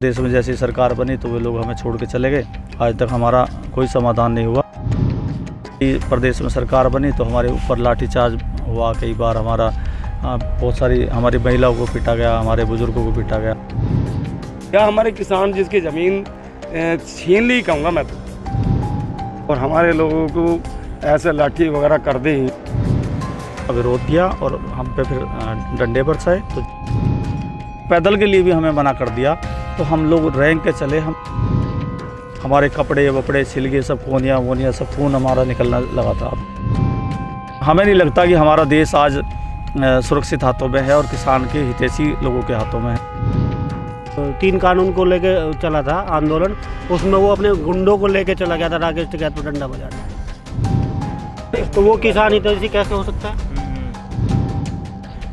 देश में जैसी सरकार बनी तो वे लोग हमें छोड़ के चले गए। आज तक हमारा कोई समाधान नहीं हुआ। प्रदेश में सरकार बनी तो हमारे ऊपर लाठीचार्ज हुआ, कई बार हमारा बहुत सारी हमारी महिलाओं को पीटा गया, हमारे बुजुर्गों को पीटा गया। क्या हमारे किसान जिसकी ज़मीन छीन ली कहूँगा मैं तो, और हमारे लोगों को ऐसे लाठी वगैरह कर दी। विरोध किया और हम पे फिर डंडे बरसाए, तो पैदल के लिए भी हमें मना कर दिया। तो हम लोग रैंक के चले, हमारे कपड़े वपड़े छिल गए, सब कोनियाँ वोनियाँ सब खून हमारा निकलना लगा था। हमें नहीं लगता कि हमारा देश आज सुरक्षित हाथों में है और किसान के हितैषी लोगों के हाथों में है। 3 कानून को लेके चला था आंदोलन, उसमें वो अपने गुंडों को लेके चला गया था राकेश टिकैत पर डंडा बजाने। तो वो किसान हितैषी कैसे हो सकता है?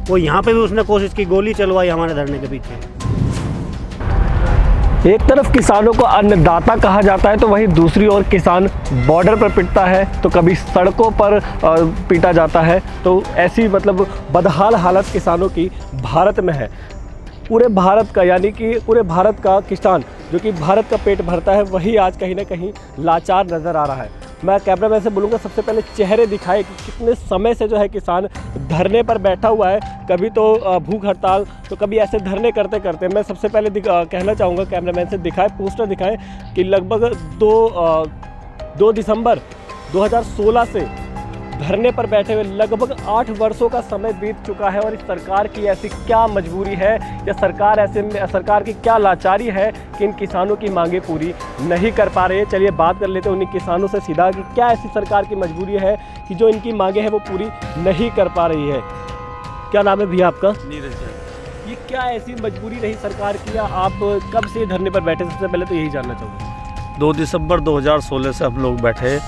वो यहाँ पे भी उसने कोशिश की, गोली चलवाई हमारे धरने के पीछे। एक तरफ किसानों को अन्नदाता कहा जाता है तो वहीं दूसरी ओर किसान बॉर्डर पर पिटता है, तो कभी सड़कों पर पीटा जाता है। तो ऐसी मतलब बदहाल हालत किसानों की भारत में है। पूरे भारत का, यानी कि पूरे भारत का किसान जो कि भारत का पेट भरता है, वही आज कहीं ना कहीं लाचार नज़र आ रहा है। मैं कैमरामैन से बोलूँगा सबसे पहले चेहरे दिखाए कि कितने समय से जो है किसान धरने पर बैठा हुआ है, कभी तो भूख हड़ताल, तो कभी ऐसे धरने करते करते। मैं सबसे पहले कहना चाहूँगा कैमरामैन से दिखाए, पोस्टर दिखाएं कि लगभग 2 दिसंबर 2016 से धरने पर बैठे हुए लगभग 8 वर्षों का समय बीत चुका है। और इस सरकार की ऐसी क्या मजबूरी है या सरकार की क्या लाचारी है कि इन किसानों की मांगें पूरी नहीं कर पा रही है। चलिए बात कर लेते हैं उन्हीं किसानों से सीधा कि क्या ऐसी सरकार की मजबूरी है कि जो इनकी मांगें हैं वो पूरी नहीं कर पा रही है। क्या नाम है भैया आपका? नीरज। ये क्या ऐसी मजबूरी रही सरकार की, या आप कब से धरने पर बैठे? सबसे पहले तो यही जानना चाहूँगा। 2 दिसंबर 2016 से हम लोग बैठे,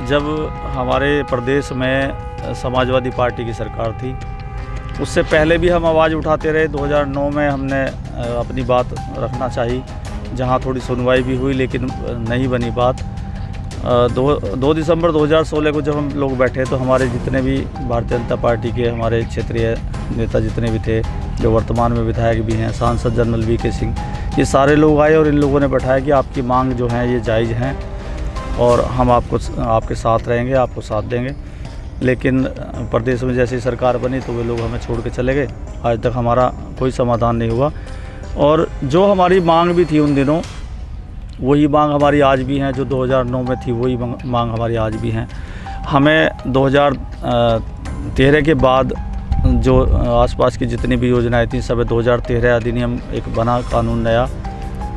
जब हमारे प्रदेश में समाजवादी पार्टी की सरकार थी। उससे पहले भी हम आवाज़ उठाते रहे। 2009 में हमने अपनी बात रखना चाहिए, जहां थोड़ी सुनवाई भी हुई लेकिन नहीं बनी बात। 2 दिसंबर 2016 को जब हम लोग बैठे तो हमारे जितने भी भारतीय जनता पार्टी के हमारे क्षेत्रीय नेता जितने भी थे, जो वर्तमान में विधायक भी हैं, सांसद जनरल वी.के. सिंह, ये सारे लोग आए और इन लोगों ने बैठाया कि आपकी मांग जो है ये जायज़ हैं और हम आपके साथ रहेंगे, आपको साथ देंगे। लेकिन प्रदेश में जैसी सरकार बनी तो वे लोग हमें छोड़ के चले गए। आज तक हमारा कोई समाधान नहीं हुआ। और जो हमारी मांग भी थी उन दिनों, वही मांग हमारी आज भी हैं। जो 2009 में थी वही मांग हमारी आज भी हैं। हमें 2013 के बाद जो आसपास की जितनी भी योजनाएं थी सब 2013 अधिनियम एक बना कानून नया,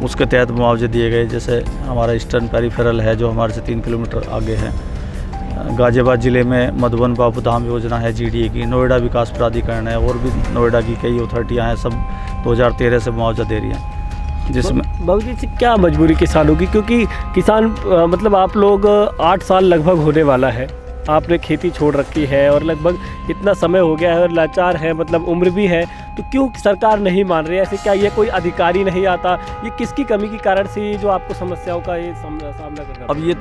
उसके तहत मुआवजे दिए गए। जैसे हमारा ईस्टर्न पेरिफेरल है जो हमारे से 3 किलोमीटर आगे है। गाज़ियाबाद ज़िले में मधुबन बाबूधाम योजना है GDA की। नोएडा विकास प्राधिकरण है, और भी नोएडा की कई अथॉरिटियाँ हैं, सब 2013 से मुआवजा दे रही हैं। जिसमें बाबू जी क्या मजबूरी किसानों की, क्योंकि किसान मतलब आप लोग 8 साल लगभग होने वाला है, आपने खेती छोड़ रखी है और लगभग इतना समय हो गया है और लाचार है, मतलब उम्र भी है, तो क्यों सरकार नहीं मान रही है? ऐसे क्या ये कोई अधिकारी नहीं आता? ये किसकी कमी के कारण से ये जो आपको समस्याओं का ये सामना करना? अब ये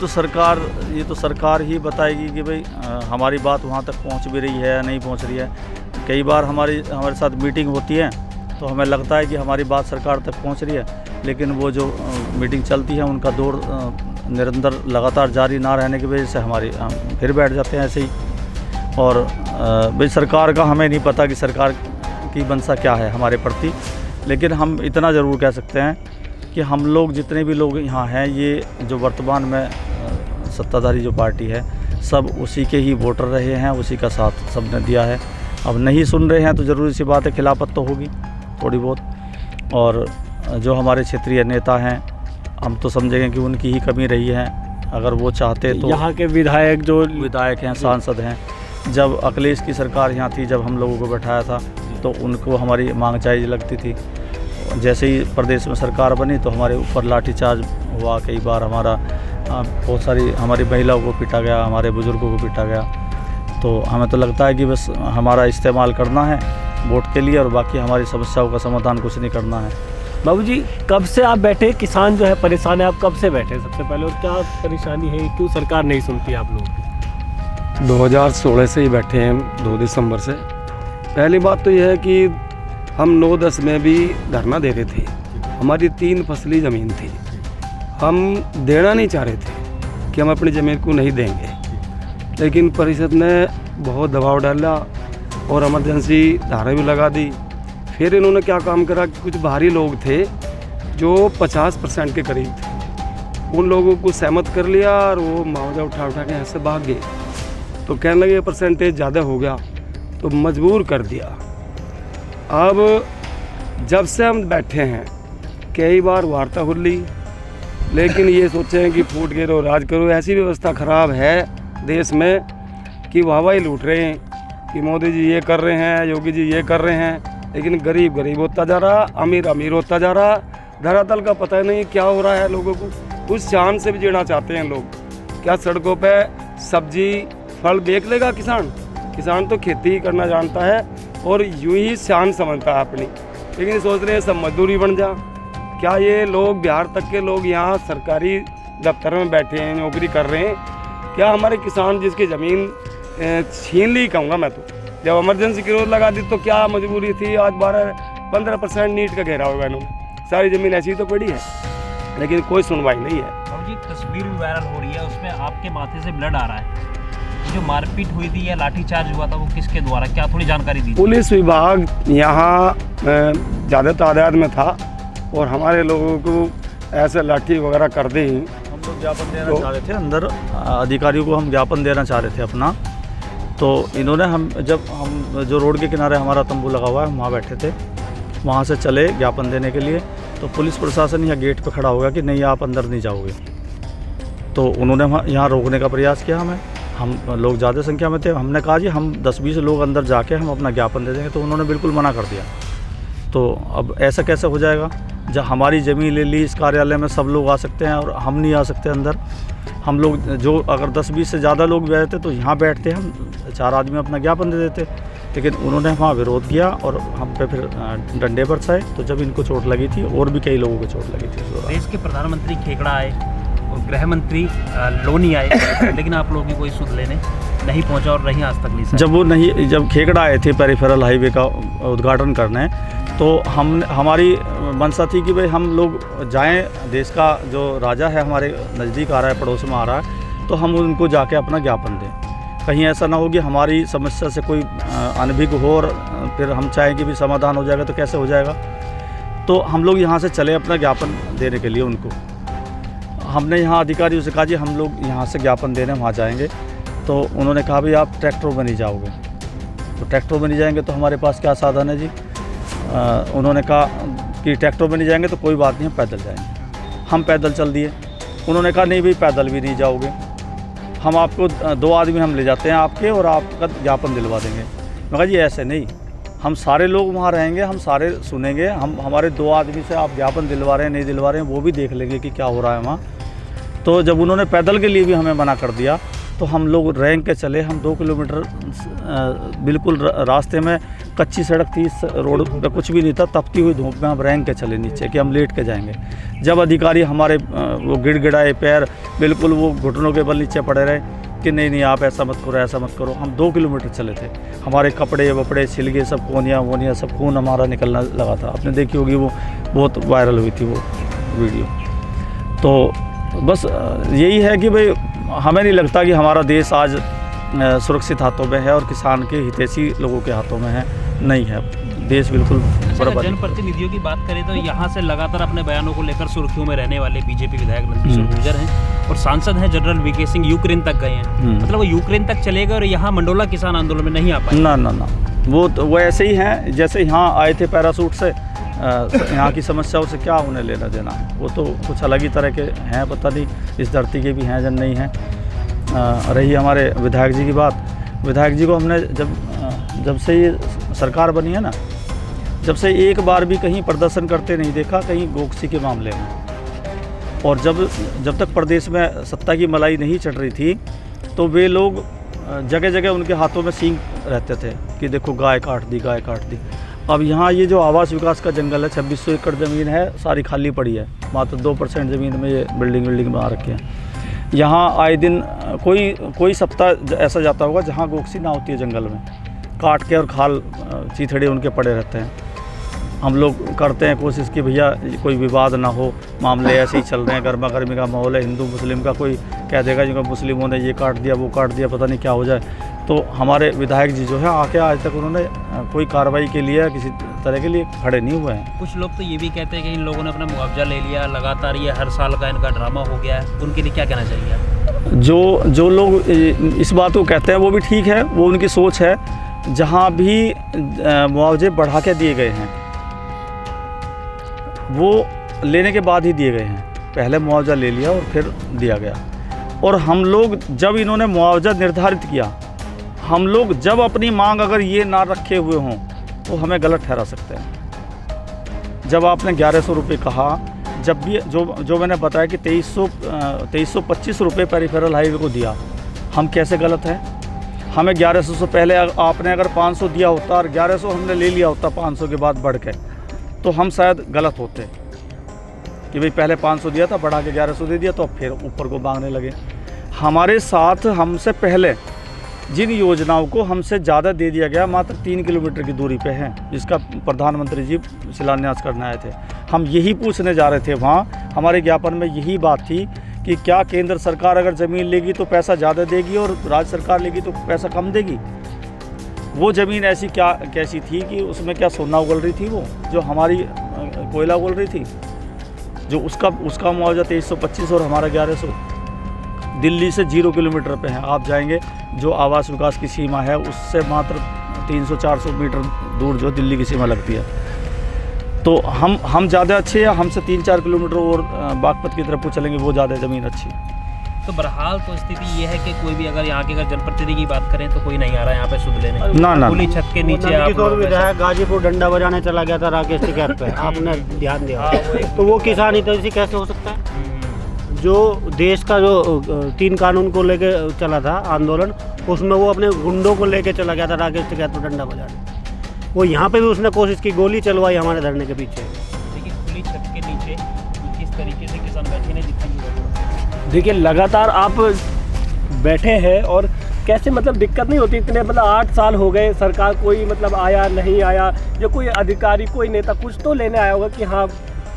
तो सरकार ही बताएगी कि भाई हमारी बात वहाँ तक पहुँच भी रही है या नहीं पहुँच रही है। कई बार हमारे साथ मीटिंग होती है तो हमें लगता है कि हमारी बात सरकार तक पहुँच रही है, लेकिन वो जो मीटिंग चलती है उनका दौर निरंतर लगातार जारी ना रहने की वजह से हम फिर बैठ जाते हैं ऐसे ही। और भाई सरकार का हमें नहीं पता कि सरकार की मंशा क्या है हमारे प्रति, लेकिन हम इतना ज़रूर कह सकते हैं कि हम लोग जितने भी लोग यहाँ हैं, ये जो वर्तमान में सत्ताधारी जो पार्टी है, सब उसी के ही वोटर रहे हैं, उसी का साथ सबने दिया है। अब नहीं सुन रहे हैं तो ज़रूरी सी बात है खिलाफत तो होगी थोड़ी बहुत। और जो हमारे क्षेत्रीय नेता हैं, हम तो समझेंगे कि उनकी ही कमी रही है। अगर वो चाहते तो यहाँ के विधायक हैं, सांसद हैं, जब अखिलेश की सरकार यहाँ थी, जब हम लोगों को बैठाया था तो उनको हमारी मांग जायज़ लगती थी। जैसे ही प्रदेश में सरकार बनी तो हमारे ऊपर लाठीचार्ज हुआ, कई बार हमारा बहुत सारी हमारी महिलाओं को पीटा गया, हमारे बुजुर्गों को पीटा गया। तो हमें तो लगता है कि बस हमारा इस्तेमाल करना है वोट के लिए, और बाकी हमारी समस्याओं का समाधान कुछ नहीं करना है। बाबू जी कब से आप बैठे? किसान जो है परेशान है, आप कब से बैठे सबसे पहले, और क्या परेशानी है, क्यों सरकार नहीं सुनती आप लोग? 2016 से ही बैठे हैं, 2 दिसंबर से। पहली बात तो यह है कि हम 9-10 में भी धरना दे रहे थे हमारी 3 फसली ज़मीन थी। हम देना नहीं चाह रहे थे कि हम अपनी ज़मीन को नहीं देंगे, लेकिन परिषद ने बहुत दबाव डाला और इमरजेंसी धारा भी लगा दी। फिर इन्होंने क्या काम करा कि कुछ बाहरी लोग थे जो 50% के करीब थे, उन लोगों को सहमत कर लिया और वो मुआवजा उठा के यहाँ से भाग गए। तो कहने लगे परसेंटेज ज़्यादा हो गया, तो मजबूर कर दिया। अब जब से हम बैठे हैं कई बार वार्ता हो ली, लेकिन ये सोचे हैं कि फूट गिरो राज करो। ऐसी व्यवस्था ख़राब है देश में कि वाहवाही लूट रहे हैं कि मोदी जी ये कर रहे हैं, योगी जी ये कर रहे हैं, लेकिन गरीब गरीब होता जा रहा, अमीर अमीर होता जा रहा। धरातल का पता नहीं क्या हो रहा है। लोगों को कुछ शान से भी जीना चाहते हैं लोग। क्या सड़कों पे सब्जी फल बेच लेगा किसान? किसान तो खेती ही करना जानता है और यूं ही शान समझता है अपनी, लेकिन सोच रहे हैं सब मजदूरी बन जा। क्या ये लोग बिहार तक के लोग यहाँ सरकारी दफ्तर में बैठे हैं, नौकरी कर रहे हैं? क्या हमारे किसान जिसकी ज़मीन छीन ली कहूँगा मैं, तो जब इमरजेंसी की रोक लगा दी तो क्या मजबूरी थी? आज 12-15% नीट का घेरा होगा इन्होंने, सारी ज़मीन ऐसी तो पड़ी है, लेकिन कोई सुनवाई नहीं है। बाबू जी, तस्वीर भी वायरल हो रही है, उसमें आपके माथे से ब्लड आ रहा है। जो मारपीट हुई थी या लाठीचार्ज हुआ था वो किसके द्वारा, क्या थोड़ी जानकारी दी? पुलिस विभाग यहाँ ज़्यादा तादाद में था और हमारे लोगों को ऐसे लाठी वगैरह कर दी। हम लोग ज्ञापन देना चाह रहे थे, अंदर अधिकारियों को हम ज्ञापन देना चाह रहे थे अपना। तो इन्होंने हम जो रोड के किनारे हमारा तंबू लगा हुआ है वहाँ बैठे थे, वहाँ से चले ज्ञापन देने के लिए। तो पुलिस प्रशासन यहाँ गेट पर खड़ा होगा कि नहीं आप अंदर नहीं जाओगे। तो उन्होंने यहाँ रोकने का प्रयास किया हमें। हम लोग ज़्यादा संख्या में थे, हमने कहा जी हम 10-20 लोग अंदर जाके हम अपना ज्ञापन दे देंगे, तो उन्होंने बिल्कुल मना कर दिया। तो अब ऐसा कैसे हो जाएगा? जब हमारी ज़मीन ले ली, इस कार्यालय में सब लोग आ सकते हैं और हम नहीं आ सकते अंदर। हम लोग जो अगर 10-20 से ज़्यादा लोग बैठते तो यहाँ बैठते, हम 4 आदमी अपना ज्ञापन दे देते, लेकिन उन्होंने वहाँ विरोध किया और हम पे फिर डंडे बरसाए। तो जब इनको चोट लगी थी और भी कई लोगों को चोट लगी थी। देश के प्रधानमंत्री खेकड़ा आए और गृह मंत्री लोनी आए, लेकिन आप लोगों की कोई सुध लेने नहीं पहुंचा और नहीं आज तक नहीं। जब खेकड़ा आए थे पेरिफेरल हाईवे का उद्घाटन करने, तो हमारी मंशा थी कि भाई हम लोग जाएं, देश का जो राजा है हमारे नज़दीक आ रहा है, पड़ोस में आ रहा है, तो हम उनको जाके अपना ज्ञापन दें। कहीं ऐसा ना हो कि हमारी समस्या से कोई अनभिज्ञ हो और फिर हम चाहें कि भी समाधान हो जाएगा, तो कैसे हो जाएगा। तो हम लोग यहाँ से चले अपना ज्ञापन देने के लिए उनको। हमने यहाँ अधिकारियों से कहा जी हम लोग यहाँ से ज्ञापन देने वहाँ जाएंगे। तो उन्होंने कहा भाई आप ट्रैक्टरों में नहीं जाओगे। तो ट्रैक्टरों में नहीं जाएंगे तो हमारे पास क्या साधन है जी? उन्होंने कहा कि ट्रैक्टरों में नहीं जाएंगे तो कोई बात नहीं, हम पैदल जाएंगे। हम पैदल चल दिए। उन्होंने कहा नहीं भाई पैदल भी नहीं जाओगे, हम आपको 2 आदमी हम ले जाते हैं आपके और आपका ज्ञापन दिलवा देंगे। मैं कहा जी ऐसे नहीं, हम सारे लोग वहाँ रहेंगे, हम सारे सुनेंगे, हमारे 2 आदमी से आप ज्ञापन दिलवा रहे हैं नहीं दिलवा रहे हैं वो भी देख लेंगे कि क्या हो रहा है वहाँ। तो जब उन्होंने पैदल के लिए भी हमें मना कर दिया तो हम लोग रैंक के चले। हम 2 किलोमीटर बिल्कुल रास्ते में कच्ची सड़क थी, रोड पे कुछ भी नहीं था, तपती हुई धूप में हम रैंक के चले नीचे कि हम लेट के जाएंगे। जब अधिकारी हमारे वो गिड़गिड़ाए पैर, बिल्कुल वो घुटनों के बल नीचे पड़े रहे कि नहीं आप ऐसा मत करो ऐसा मत करो। हम 2 किलोमीटर चले थे, हमारे कपड़े वपड़े छिल गए, सब कोनियाँ वोनियाँ सब खून हमारा निकलना लगा था। आपने देखी होगी वो बहुत वायरल हुई थी वो वीडियो। तो बस यही है कि भाई हमें नहीं लगता कि हमारा देश आज सुरक्षित हाथों में है और किसान के हितैषी लोगों के हाथों में है, नहीं है। देश बिल्कुल बराबर। जनप्रतिनिधियों की बात करें तो यहाँ से लगातार अपने बयानों को लेकर सुर्खियों में रहने वाले बीजेपी विधायक नंदकिशोर गुर्जर हैं और सांसद हैं जनरल वीके सिंह, यूक्रेन तक गए हैं। मतलब वो यूक्रेन तक चले गए और यहाँ मंडोला किसान आंदोलन में नहीं आ पाए। ना वो ऐसे ही हैं जैसे यहाँ आए थे पैरासूट से। यहाँ की समस्याओं से क्या उन्हें लेना देना है? वो तो कुछ अलग ही तरह के हैं, पता नहीं इस धरती के भी हैं जन नहीं हैं। रही हमारे विधायक जी की बात, विधायक जी को हमने जब से ये सरकार बनी है ना, जब से एक बार भी कहीं प्रदर्शन करते नहीं देखा, कहीं गोकसी के मामले में। और जब तक प्रदेश में सत्ता की मलाई नहीं चढ़ रही थी तो वे लोग जगह जगह उनके हाथों में सींग रहते थे कि देखो गाय काट दी गाय काट दी। अब यहाँ ये जो आवास विकास का जंगल है, 2600 एकड़ ज़मीन है, सारी खाली पड़ी है, मात्र 2% ज़मीन में ये बिल्डिंग बना रखे हैं। यहाँ आए दिन कोई सप्ताह ऐसा जाता होगा जहाँ गोकसी ना होती है जंगल में, काट के और खाल चीथड़े उनके पड़े रहते हैं। हम लोग करते हैं कोशिश कि भैया कोई विवाद ना हो, मामले ऐसे ही चल रहे हैं, गर्मा गर्मी का माहौल है, हिंदू मुस्लिम का कोई कह देगा जिनको मुस्लिमों ने ये काट दिया वो काट दिया, पता नहीं क्या हो जाए। तो हमारे विधायक जी जो है आके आज तक उन्होंने कोई कार्रवाई के लिए किसी तरह के लिए खड़े नहीं हुए हैं। कुछ लोग तो ये भी कहते हैं कि इन लोगों ने अपना मुआवजा ले लिया, लगातार ये हर साल का इनका ड्रामा हो गया है, उनके लिए क्या कहना चाहिए आप? जो लोग इस बात को कहते हैं वो भी ठीक है, वो उनकी सोच है। जहाँ भी मुआवजे बढ़ा के दिए गए हैं वो लेने के बाद ही दिए गए हैं, पहले मुआवजा ले लिया और फिर दिया गया। और हम लोग जब इन्होंने मुआवजा निर्धारित किया, हम लोग जब अपनी मांग अगर ये ना रखे हुए हों तो हमें गलत ठहरा सकते हैं। जब आपने 1100 रुपये कहा, जब भी जो मैंने बताया कि 2325 रुपये पेरिफेरल हाईवे को दिया, हम कैसे गलत हैं? हमें 1100 से पहले आपने अगर 500 दिया होता और 1100 हमने ले लिया होता 500 के बाद बढ़ के, तो हम शायद गलत होते कि भाई पहले 500 दिया था, बढ़ा के 1100 दे दिया, तो अब फिर ऊपर को मांगने लगे। हमारे साथ हमसे पहले जिन योजनाओं को हमसे ज़्यादा दे दिया गया, मात्र 3 किलोमीटर की दूरी पे है, जिसका प्रधानमंत्री जी शिलान्यास करने आए थे, हम यही पूछने जा रहे थे वहाँ। हमारे ज्ञापन में यही बात थी कि क्या केंद्र सरकार अगर ज़मीन लेगी तो पैसा ज़्यादा देगी और राज्य सरकार लेगी तो पैसा कम देगी? वो ज़मीन ऐसी कैसी थी कि उसमें क्या सोना उगल रही थी, वो जो हमारी कोयला उगल रही थी, जो उसका मुआवजा 2325 और हमारा 1100। दिल्ली से 0 किलोमीटर पे है, आप जाएंगे जो आवास विकास की सीमा है उससे मात्र 300-400 मीटर दूर जो दिल्ली की सीमा लगती है। तो हम ज़्यादा अच्छे हैं, हमसे 3-4 किलोमीटर और बागपत की तरफ को चलेंगे वो ज़्यादा ज़मीन अच्छी। तो बहरहाल तो स्थिति ये है कि कोई भी अगर यहाँ के अगर जनप्रतिनिधि की बात करें तो कोई नहीं आ रहा है यहाँ पे सुध लेने। ना खुली छत के नीचे आप किशोर विधायक गाजीपुर डंडा बजाने चला गया था राकेश टिकैत पे, आपने ध्यान दिया, तो वो किसान हितैषी कैसे हो सकता है? जो देश का जो 3 कानून को लेके चला था आंदोलन, उसमें वो अपने गुंडों को लेके चला गया था राकेश टिकैत पे डंडा बजाने। वो यहाँ पे भी उसने कोशिश की, गोली चलवाई हमारे धरने के पीछे। देखिए खुली छत के नीचे किस तरीके से किसान बैठे नहीं दिखाई। देखिए लगातार आप बैठे हैं और कैसे मतलब दिक्कत नहीं होती इतने, मतलब 8 साल हो गए, सरकार कोई मतलब आया नहीं आया, जो कोई अधिकारी कोई नेता कुछ तो लेने आया होगा कि हाँ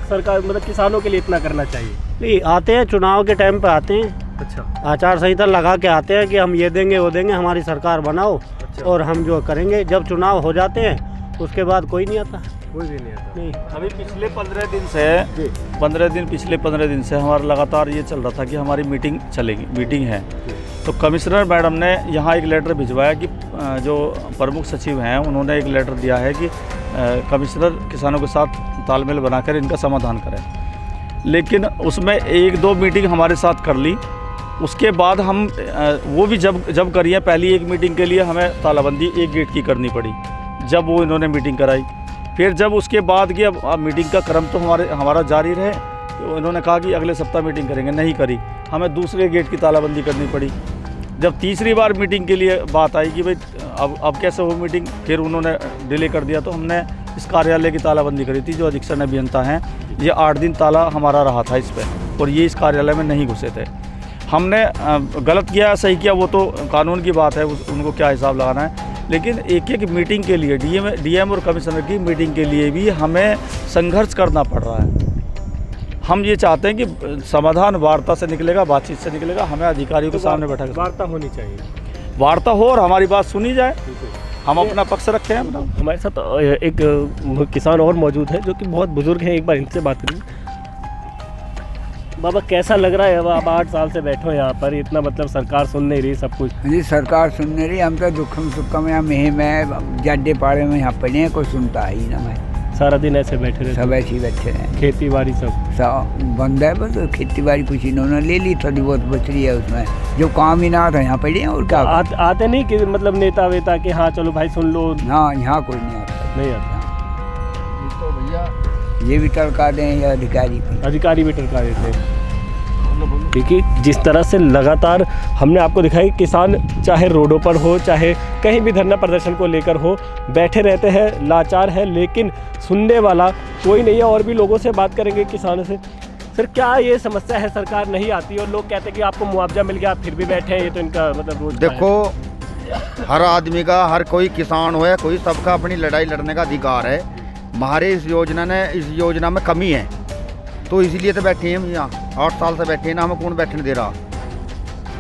सरकार मतलब किसानों के लिए इतना करना चाहिए। नहीं, आते हैं चुनाव के टाइम पे आते हैं, अच्छा, आचार संहिता लगा के आते हैं कि हम ये देंगे वो देंगे, हमारी सरकार बनाओ, और हम जो करेंगे। जब चुनाव हो जाते हैं उसके बाद कोई नहीं आता, कोई भी नहीं आता। नहीं। अभी पिछले 15 दिन से पिछले 15 दिन से हमारा लगातार ये चल रहा था कि हमारी मीटिंग चलेगी, मीटिंग है। तो कमिश्नर मैडम ने यहाँ एक लेटर भिजवाया कि जो प्रमुख सचिव हैं उन्होंने एक लेटर दिया है कि कमिश्नर किसानों के साथ तालमेल बनाकर इनका समाधान करें। लेकिन उसमें 1-2 मीटिंग हमारे साथ कर ली, उसके बाद हम वो भी जब करिए, पहली एक मीटिंग के लिए हमें तालाबंदी एक गेट की करनी पड़ी, जब वो इन्होंने मीटिंग कराई। फिर जब उसके बाद की अब मीटिंग का क्रम तो हमारा जारी रहे, तो इन्होंने कहा कि अगले सप्ताह मीटिंग करेंगे, नहीं करी, हमें दूसरे गेट की तालाबंदी करनी पड़ी। जब तीसरी बार मीटिंग के लिए बात आई कि भाई अब कैसे हो मीटिंग, फिर उन्होंने डिले कर दिया, तो हमने इस कार्यालय की तालाबंदी करी थी। जो अधीक्षण अभियंता हैं, ये 8 दिन ताला हमारा रहा था इस पर, और ये इस कार्यालय में नहीं घुसे थे। हमने गलत किया सही किया वो तो कानून की बात है, उनको क्या हिसाब लगाना है, लेकिन एक मीटिंग के लिए डीएम और कमिश्नर की मीटिंग के लिए भी हमें संघर्ष करना पड़ रहा है। हम ये चाहते हैं कि समाधान वार्ता से निकलेगा, बातचीत से निकलेगा, हमें अधिकारियों के सामने बैठा कर वार्ता होनी चाहिए, वार्ता हो और हमारी बात सुनी जाए, हम अपना पक्ष रखें। हमारे साथ एक किसान और मौजूद है जो कि बहुत बुजुर्ग हैं, एक बार इनसे बात करेंगे। बाबा कैसा लग रहा है अब आप 8 साल से बैठो यहाँ पर, इतना मतलब सरकार सुन नहीं रही सब कुछ? जी सरकार सुन नहीं रही, हम तो दुखम सुखम यहाँ में जाडे पाड़े में यहाँ पड़े हैं, कोई सुनता ही ना। मैं सारा दिन ऐसे बैठे रहते? सब ऐसे ही बैठे हैं, खेती बाड़ी सब बंद है, बस खेती बाड़ी कुछ इन्होंने ले ली, थोड़ी बहुत बच रही है, उसमें जो काम ही ना था यहाँ पड़े हैं। और क्या आते नहीं कि मतलब नेता वेता कि हाँ चलो भाई सुन लो? हाँ, यहाँ कोई नहीं आता, नहीं आता। तो भैया ये भी टलका दें या अधिकारी भी टलका देते हैं। देखिए जिस तरह से लगातार हमने आपको दिखाई, किसान चाहे रोडों पर हो, चाहे कहीं भी धरना प्रदर्शन को लेकर हो, बैठे रहते हैं, लाचार है, लेकिन सुनने वाला कोई नहीं है। और भी लोगों से बात करेंगे किसानों से। सर क्या ये समस्या है, सरकार नहीं आती और लोग कहते हैं कि आपको मुआवजा मिल गया फिर भी बैठे हैं, ये तो इनका मतलब रोज? देखो, हर आदमी का, हर कोई किसान हो या कोई, सबका अपनी लड़ाई लड़ने का अधिकार है। हमारे इस योजना में कमी है, तो इसीलिए तो बैठे हैं हम यहाँ। 8 साल से बैठे हैं ना, हमें कौन बैठने दे रहा।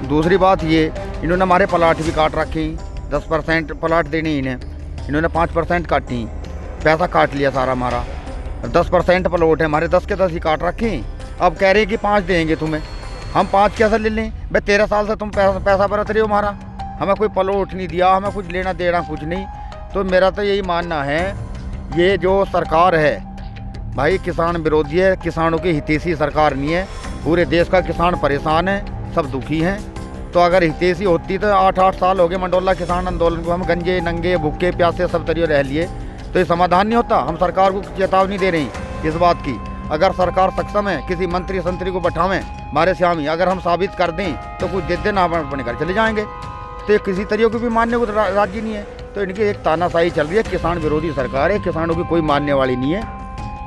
दूसरी बात ये, इन्होंने हमारे प्लाट भी काट रखे, 10% प्लाट देने इन्हें, इन्होंने 5% काटी, पैसा काट लिया सारा हमारा। 10% प्लॉट है हमारे, 10 के 10 ही काट रखे। अब कह रहे हैं कि 5 देंगे तुम्हें, हम 5 कैसे ले लें भाई? 13 साल से तुम पैसा बरत रहे हो हमारा, हमें कोई प्लॉट नहीं दिया, हमें कुछ लेना देना कुछ नहीं। तो मेरा तो यही मानना है, ये जो सरकार है भाई किसान विरोधी है, किसानों की हितैषी सरकार नहीं है। पूरे देश का किसान परेशान है, सब दुखी हैं। तो अगर हितैषी होती तो 8-8 साल हो गए मंडोला किसान आंदोलन को, हम गंजे नंगे भूखे प्यासे सब तरीके रह लिए, तो ये समाधान नहीं होता। हम सरकार को चेतावनी दे रहे हैं इस बात की, अगर सरकार सक्षम है किसी मंत्री संतरी को बैठावें हमारे श्यामी, अगर हम साबित कर दें तो कुछ दे देना, हम अपने घर चले जाएंगे। तो ये किसी तरीके को भी मानने को राजी नहीं है। तो इनकी एक तानाशाही चल रही है, किसान विरोधी सरकार है, किसानों की कोई मानने वाली नहीं है।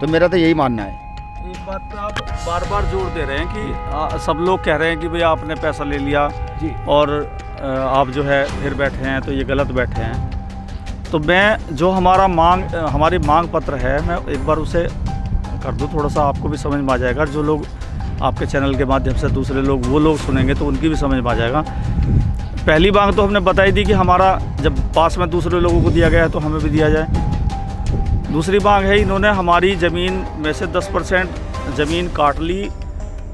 तो मेरा तो यही मानना है। एक बात पे आप बार बार जोर दे रहे हैं कि सब लोग कह रहे हैं कि भाई आपने पैसा ले लिया जी, और आप जो है फिर बैठे हैं, तो ये गलत बैठे हैं। तो मैं जो हमारी मांग पत्र है, मैं एक बार उसे कर दूं, थोड़ा सा आपको भी समझ में आ जाएगा। जो लोग आपके चैनल के माध्यम से दूसरे लोग वो लोग सुनेंगे तो उनकी भी समझ में आ जाएगा। पहली मांग तो हमने बताई थी कि हमारा जब पास में दूसरे लोगों को दिया गया है तो हमें भी दिया जाए। दूसरी मांग है, इन्होंने हमारी ज़मीन में से 10% ज़मीन काट ली,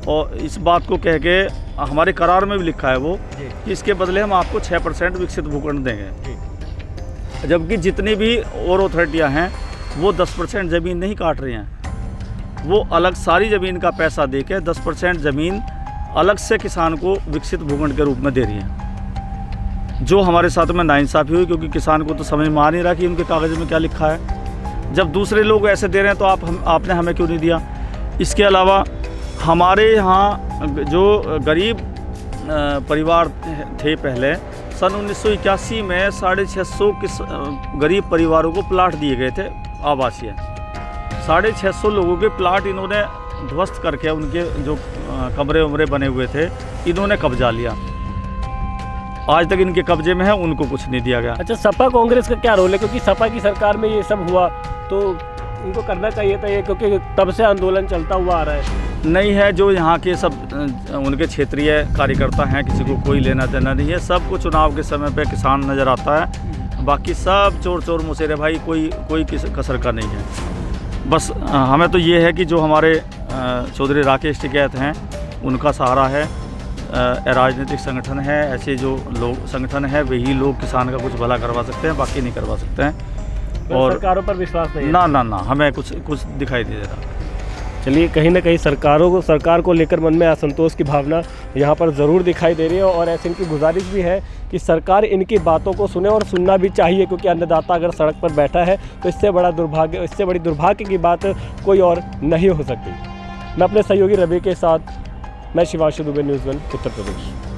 और इस बात को कह के हमारे करार में भी लिखा है वो कि इसके बदले हम आपको 6% विकसित भूखंड देंगे। जबकि जितनी भी और अथॉरिटियाँ हैं वो 10% ज़मीन नहीं काट रही हैं, वो अलग सारी ज़मीन का पैसा दे के 10% ज़मीन अलग से किसान को विकसित भूखंड के रूप में दे रही हैं। जो हमारे साथ में नाइंसाफ़ी हुई, क्योंकि किसान को तो समझ में आ नहीं रहा कि उनके कागज़ में क्या लिखा है। जब दूसरे लोग ऐसे दे रहे हैं तो आपने हमें क्यों नहीं दिया? इसके अलावा हमारे यहाँ जो गरीब परिवार थे पहले, सन 1981 में 650 गरीब परिवारों को प्लाट दिए गए थे आवासीय। 650 लोगों के प्लाट इन्होंने ध्वस्त करके, उनके जो कमरे उमरे बने हुए थे इन्होंने कब्जा लिया। आज तक इनके कब्जे में है, उनको कुछ नहीं दिया गया। अच्छा, सपा कांग्रेस का क्या रोल है? क्योंकि सपा की सरकार में ये सब हुआ तो उनको करना चाहिए था ये, क्योंकि तब से आंदोलन चलता हुआ आ रहा है। नहीं है, जो यहाँ के सब उनके क्षेत्रीय कार्यकर्ता हैं, किसी को कोई लेना देना नहीं है। सबको चुनाव के समय पे किसान नज़र आता है, बाकी सब चोर चोर मुसेरे भाई, कोई कसर का नहीं है। बस हमें तो ये है कि जो हमारे चौधरी राकेश टिकैत हैं उनका सहारा है, राजनीतिक संगठन है, ऐसे जो लोग संगठन है वही लोग किसान का कुछ भला करवा सकते हैं, बाकी नहीं करवा सकते हैं। और सरकारों पर विश्वास नहीं है? ना, हमें कुछ दिखाई नहीं दे रहा। चलिए, कहीं ना कहीं सरकार को लेकर मन में असंतोष की भावना यहाँ पर ज़रूर दिखाई दे रही है, और ऐसे इनकी गुजारिश भी है कि सरकार इनकी बातों को सुने, और सुनना भी चाहिए, क्योंकि अन्नदाता अगर सड़क पर बैठा है तो इससे बड़ी दुर्भाग्य की बात कोई और नहीं हो सकती। मैं अपने सहयोगी रवि के साथ, मैं शिवांशु दुबे, न्यूज़ 1 उत्तर प्रदेश।